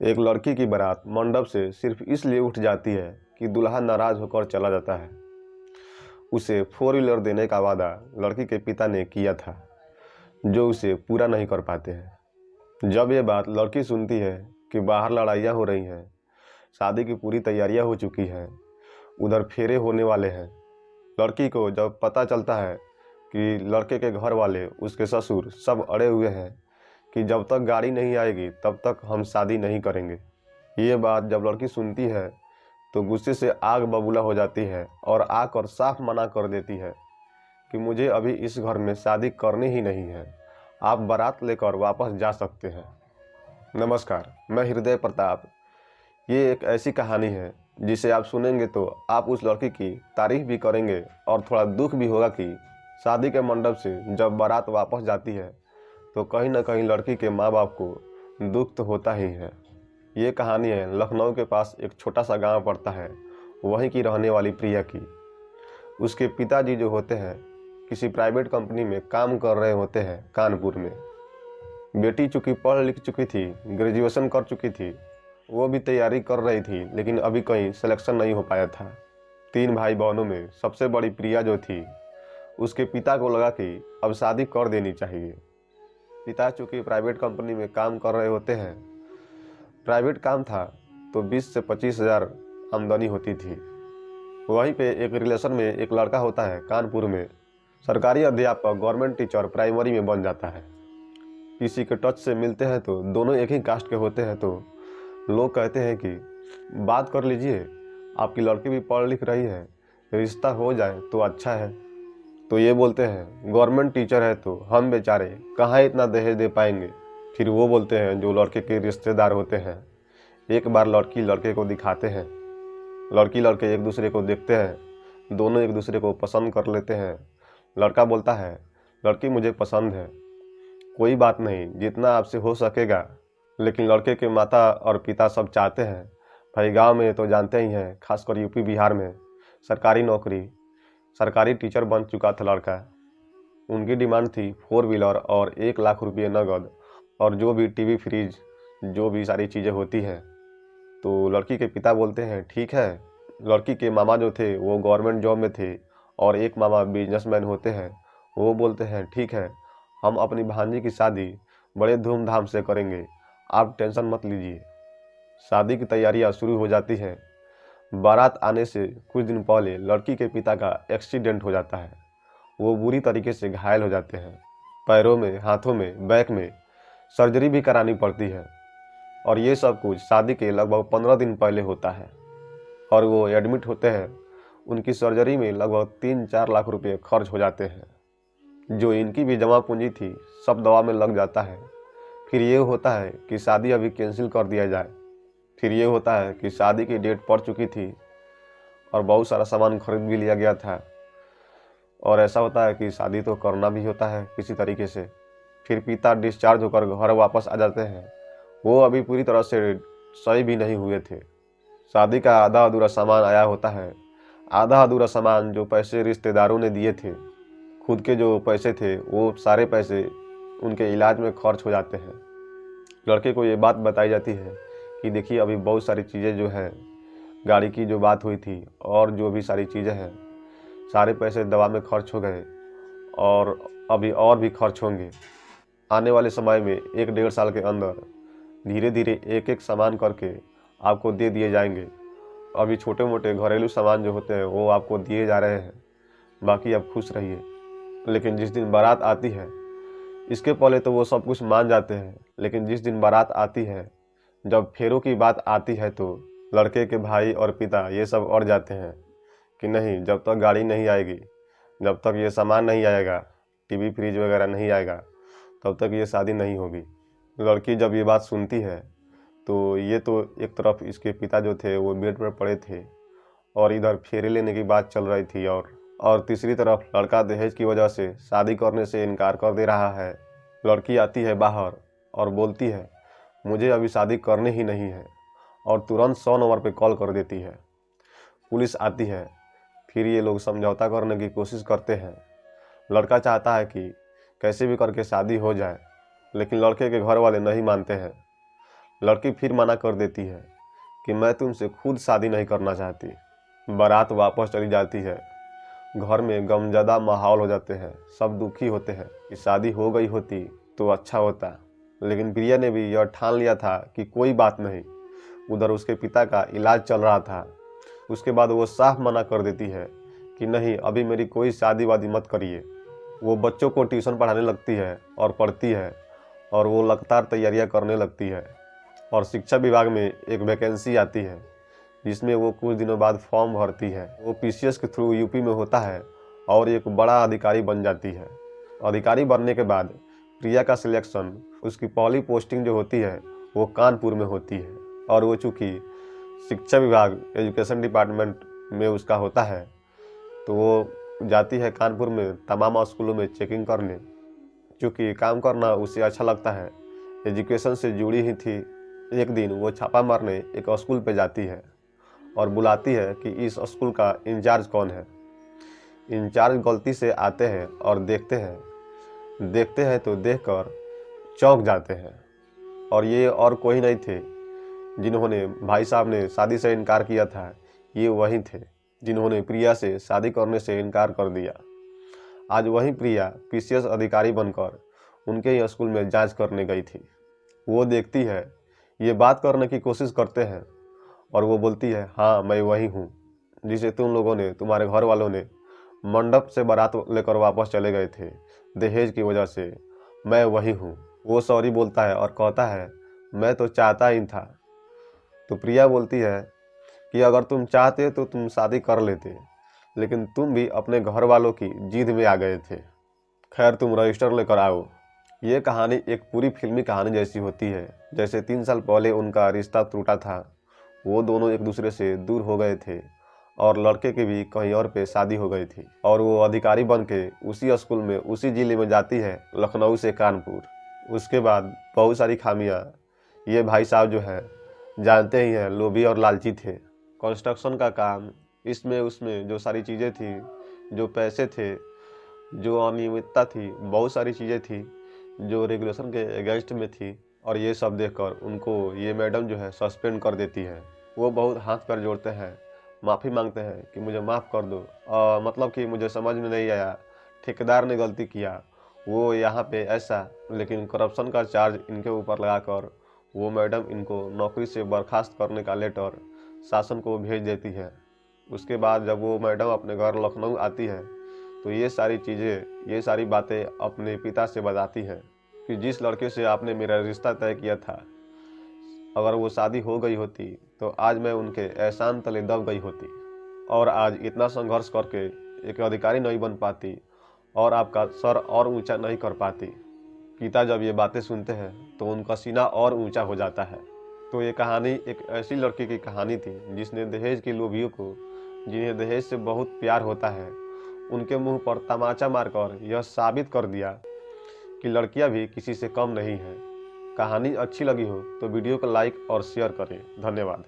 एक लड़की की बारात मंडप से सिर्फ इसलिए उठ जाती है कि दूल्हा नाराज होकर चला जाता है। उसे 4 व्हीलर देने का वादा लड़की के पिता ने किया था, जो उसे पूरा नहीं कर पाते हैं। जब ये बात लड़की सुनती है कि बाहर लड़ाइयाँ हो रही हैं, शादी की पूरी तैयारियां हो चुकी हैं, उधर फेरे होने वाले हैं। लड़की को जब पता चलता है कि लड़के के घर वाले, उसके ससुर सब अड़े हुए हैं कि जब तक गाड़ी नहीं आएगी तब तक हम शादी नहीं करेंगे। ये बात जब लड़की सुनती है तो गुस्से से आग बबूला हो जाती है और आकर साफ मना कर देती है कि मुझे अभी इस घर में शादी करनी ही नहीं है, आप बारात लेकर वापस जा सकते हैं। नमस्कार, मैं हृदय प्रताप। ये एक ऐसी कहानी है जिसे आप सुनेंगे तो आप उस लड़की की तारीफ भी करेंगे और थोड़ा दुख भी होगा कि शादी के मंडप से जब बारात वापस जाती है तो कहीं ना कहीं लड़की के माँ बाप को दुख तो होता ही है। ये कहानी है लखनऊ के पास एक छोटा सा गांव पड़ता है, वहीं की रहने वाली प्रिया की। उसके पिताजी जो होते हैं किसी प्राइवेट कंपनी में काम कर रहे होते हैं कानपुर में। बेटी चूँकि पढ़ लिख चुकी थी, ग्रेजुएशन कर चुकी थी, वो भी तैयारी कर रही थी, लेकिन अभी कहीं सिलेक्शन नहीं हो पाया था। 3 भाई बहनों में सबसे बड़ी प्रिया जो थी, उसके पिता को लगा कि अब शादी कर देनी चाहिए। पिता चूँकि प्राइवेट कंपनी में काम कर रहे होते हैं, प्राइवेट काम था तो 20 से 25 हज़ार आमदनी होती थी। वहीं पे एक रिलेशन में एक लड़का होता है कानपुर में, सरकारी अध्यापक, गवर्नमेंट टीचर प्राइमरी में बन जाता है। किसी के टच से मिलते हैं तो दोनों एक ही कास्ट के होते हैं तो लोग कहते हैं कि बात कर लीजिए, आपकी लड़की भी पढ़ लिख रही है, रिश्ता हो जाए तो अच्छा है। तो ये बोलते हैं गवर्नमेंट टीचर है तो हम बेचारे कहाँ इतना दहेज दे पाएंगे। फिर वो बोलते हैं जो लड़के के रिश्तेदार होते हैं, एक बार लड़की लड़के को दिखाते हैं, लड़की लड़के एक दूसरे को देखते हैं, दोनों एक दूसरे को पसंद कर लेते हैं। लड़का बोलता है लड़की मुझे पसंद है, कोई बात नहीं, जितना आपसे हो सकेगा। लेकिन लड़के के माता और पिता सब चाहते हैं, भाई गांव में तो जानते ही हैं, खासकर यूपी बिहार में सरकारी नौकरी, सरकारी टीचर बन चुका था लड़का। उनकी डिमांड थी 4 व्हीलर और 1 लाख रुपये नगद और जो भी टीवी फ्रिज, जो भी सारी चीज़ें होती हैं। तो लड़की के पिता बोलते हैं ठीक है। लड़की के मामा जो थे वो गवर्नमेंट जॉब में थे और एक मामा बिजनेसमैन होते हैं। वो बोलते हैं ठीक है, हम अपनी भांजी की शादी बड़े धूमधाम से करेंगे, आप टेंशन मत लीजिए। शादी की तैयारियां शुरू हो जाती हैं। बारात आने से कुछ दिन पहले लड़की के पिता का एक्सीडेंट हो जाता है। वो बुरी तरीके से घायल हो जाते हैं, पैरों में, हाथों में, बैक में सर्जरी भी करानी पड़ती है। और ये सब कुछ शादी के लगभग 15 दिन पहले होता है और वो एडमिट होते हैं। उनकी सर्जरी में लगभग 3-4 लाख रुपये खर्च हो जाते हैं। जो इनकी भी जमा पूंजी थी सब दवा में लग जाता है। फिर ये होता है कि शादी अभी कैंसिल कर दिया जाए। फिर ये होता है कि शादी की डेट पड़ चुकी थी और बहुत सारा सामान खरीद भी लिया गया था। और ऐसा होता है कि शादी तो करना भी होता है किसी तरीके से। फिर पिता डिस्चार्ज होकर घर वापस आ जाते हैं। वो अभी पूरी तरह से सही भी नहीं हुए थे। शादी का आधा अधूरा सामान आया होता है। आधा अधूरा सामान जो पैसे रिश्तेदारों ने दिए थे, खुद के जो पैसे थे, वो सारे पैसे उनके इलाज में खर्च हो जाते हैं। लड़के को ये बात बताई जाती है कि देखिए अभी बहुत सारी चीज़ें जो हैं, गाड़ी की जो बात हुई थी और जो भी सारी चीज़ें हैं, सारे पैसे दवा में खर्च हो गए और अभी और भी खर्च होंगे। आने वाले समय में 1-1.5 साल के अंदर धीरे धीरे एक एक सामान करके आपको दे दिए जाएंगे। अभी छोटे मोटे घरेलू सामान जो होते हैं वो आपको दिए जा रहे हैं, बाकी आप खुश रहिए। लेकिन जिस दिन बारात आती है, इसके पहले तो वो सब कुछ मान जाते हैं, लेकिन जिस दिन बारात आती है, जब फेरों की बात आती है तो लड़के के भाई और पिता ये सब अड़ जाते हैं कि नहीं, जब तक गाड़ी नहीं आएगी, जब तक ये सामान नहीं आएगा, टीवी फ्रिज वगैरह नहीं आएगा, तब तक ये शादी नहीं होगी। लड़की जब ये बात सुनती है तो ये तो एक तरफ इसके पिता जो थे वो बेड पर पड़े थे और इधर फेरे लेने की बात चल रही थी और तीसरी तरफ लड़का दहेज की वजह से शादी करने से इनकार कर दे रहा है। लड़की आती है बाहर और बोलती है मुझे अभी शादी करनी ही नहीं है और तुरंत 100 नंबर पे कॉल कर देती है। पुलिस आती है। फिर ये लोग समझौता करने की कोशिश करते हैं। लड़का चाहता है कि कैसे भी करके शादी हो जाए, लेकिन लड़के के घर वाले नहीं मानते हैं। लड़की फिर मना कर देती है कि मैं तुमसे खुद शादी नहीं करना चाहती। बारात वापस चली जाती है। घर में गमज़दा माहौल हो जाते हैं। सब दुखी होते हैं कि शादी हो गई होती तो अच्छा होता, लेकिन प्रिया ने भी यह ठान लिया था कि कोई बात नहीं। उधर उसके पिता का इलाज चल रहा था। उसके बाद वो साफ मना कर देती है कि नहीं, अभी मेरी कोई शादी वादी मत करिए। वो बच्चों को ट्यूशन पढ़ाने लगती है और पढ़ती है, और वो लगातार तैयारियां करने लगती है। और शिक्षा विभाग में एक वैकेंसी आती है जिसमें वो कुछ दिनों बाद फॉर्म भरती है। वो पीसीएस के थ्रू यूपी में होता है और एक बड़ा अधिकारी बन जाती है। अधिकारी बनने के बाद प्रिया का सिलेक्शन, उसकी पहली पोस्टिंग जो होती है वो कानपुर में होती है। और वो चूँकि शिक्षा विभाग एजुकेशन डिपार्टमेंट में उसका होता है, तो वो जाती है कानपुर में तमाम स्कूलों में चेकिंग करने। क्योंकि काम करना उसे अच्छा लगता है, एजुकेशन से जुड़ी ही थी। एक दिन वो छापा मारने एक स्कूल पे जाती है और बुलाती है कि इस स्कूल का इंचार्ज कौन है। इंचार्ज गलती से आते हैं और देखते हैं तो देखकर चौंक जाते हैं। और ये और कोई नहीं थे जिन्होंने भाई साहब ने शादी से इनकार किया था। ये वही थे जिन्होंने प्रिया से शादी करने से इनकार कर दिया। आज वही प्रिया पीसीएस अधिकारी बनकर उनके ही स्कूल में जांच करने गई थी। वो देखती है, ये बात करने की कोशिश करते हैं और वो बोलती है, हाँ मैं वही हूँ जिसे तुम लोगों ने, तुम्हारे घर वालों ने मंडप से बारात लेकर वापस चले गए थे दहेज की वजह से। मैं वही हूँ। वो सॉरी बोलता है और कहता है, मैं तो चाहता ही था। तो प्रिया बोलती है कि अगर तुम चाहते तो तुम शादी कर लेते, लेकिन तुम भी अपने घर वालों की जिद में आ गए थे। खैर, तुम रजिस्टर लेकर आओ। ये कहानी एक पूरी फिल्मी कहानी जैसी होती है। जैसे 3 साल पहले उनका रिश्ता टूटा था, वो दोनों एक दूसरे से दूर हो गए थे और लड़के की भी कहीं और पे शादी हो गई थी। और वो अधिकारी बन के उसी स्कूल में, उसी जिले में जाती है, लखनऊ से कानपुर। उसके बाद बहुत सारी खामियां। ये भाई साहब जो है, जानते ही हैं, लोभी और लालची थे। कंस्ट्रक्शन का काम, इसमें उसमें जो सारी चीज़ें थी, जो पैसे थे, जो अनियमितता थी, बहुत सारी चीज़ें थी जो रेगुलेशन के अगेंस्ट में थी। और ये सब देखकर उनको ये मैडम जो है सस्पेंड कर देती है। वो बहुत हाथ पैर जोड़ते हैं, माफ़ी मांगते हैं कि मुझे माफ़ कर दो, मतलब कि मुझे समझ में नहीं आया, ठेकेदार ने गलती किया, वो यहाँ पे ऐसा। लेकिन करप्शन का चार्ज इनके ऊपर लगाकर वो मैडम इनको नौकरी से बर्खास्त करने का लेटर शासन को भेज देती है। उसके बाद जब वो मैडम अपने घर लखनऊ आती है तो ये सारी चीज़ें, ये सारी बातें अपने पिता से बताती है कि जिस लड़के से आपने मेरा रिश्ता तय किया था, अगर वो शादी हो गई होती तो आज मैं उनके एहसान तले दब गई होती और आज इतना संघर्ष करके एक अधिकारी नहीं बन पाती और आपका सर और ऊंचा नहीं कर पाती। पिता जब ये बातें सुनते हैं तो उनका सीना और ऊंचा हो जाता है। तो ये कहानी एक ऐसी लड़की की कहानी थी जिसने दहेज के लोभियों को, जिन्हें दहेज से बहुत प्यार होता है, उनके मुंह पर तमाचा मारकर यह साबित कर दिया कि लड़कियां भी किसी से कम नहीं हैं। कहानी अच्छी लगी हो तो वीडियो को लाइक और शेयर करें। धन्यवाद।